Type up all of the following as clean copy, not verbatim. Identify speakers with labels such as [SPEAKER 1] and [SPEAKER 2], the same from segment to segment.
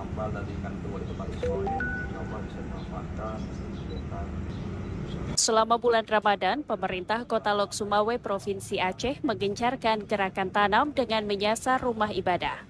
[SPEAKER 1] ambal dari kantor wali kota Sumawe coba bisa dimanfaatkan kegiatan.
[SPEAKER 2] Selama bulan Ramadan, pemerintah Kota Lok Sumawe Provinsi Aceh menggencarkan gerakan tanam dengan menyasar rumah ibadah.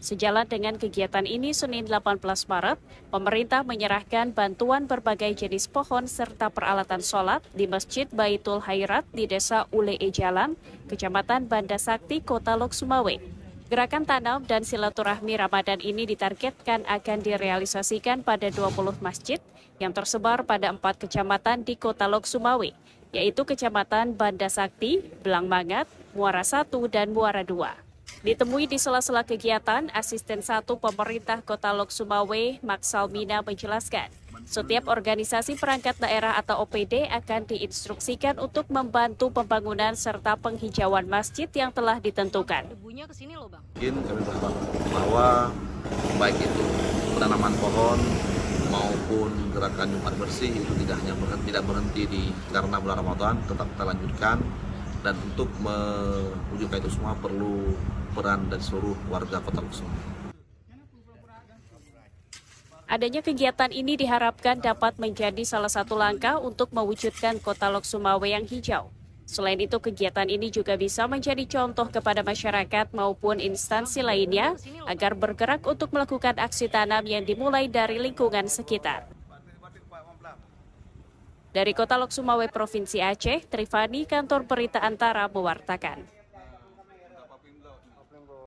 [SPEAKER 2] Sejalan dengan kegiatan ini, Senin 18 Maret, pemerintah menyerahkan bantuan berbagai jenis pohon serta peralatan sholat di Masjid Baitul Khairat di Desa Ule Jalan, Kecamatan Banda Sakti, Kota Lok Sumawe. Gerakan tanam dan silaturahmi Ramadan ini ditargetkan akan direalisasikan pada 20 masjid yang tersebar pada 4 kecamatan di Kota Lok Sumawe, yaitu Kecamatan Banda Sakti, Belang Mangat, Muara 1, dan Muara 2. Ditemui di sela-sela kegiatan, Asisten 1 Pemerintah Kota Lok Sumawe, Maksalmina menjelaskan, setiap organisasi perangkat daerah atau OPD akan diinstruksikan untuk membantu pembangunan serta penghijauan masjid yang telah ditentukan.
[SPEAKER 1] Mungkin kami berharap bahwa baik itu penanaman pohon maupun gerakan Jumat bersih itu tidak berhenti karena bulan Ramadan, tetap kita lanjutkan. Dan untuk mewujudkan itu semua perlu peran dari seluruh warga Kota Lok Sumawe.
[SPEAKER 2] Adanya kegiatan ini diharapkan dapat menjadi salah satu langkah untuk mewujudkan Kota Lok Sumawe yang hijau. Selain itu, kegiatan ini juga bisa menjadi contoh kepada masyarakat maupun instansi lainnya agar bergerak untuk melakukan aksi tanam yang dimulai dari lingkungan sekitar. Dari Kota Lok Sumawe, Provinsi Aceh, Trifani, Kantor Berita Antara mewartakan.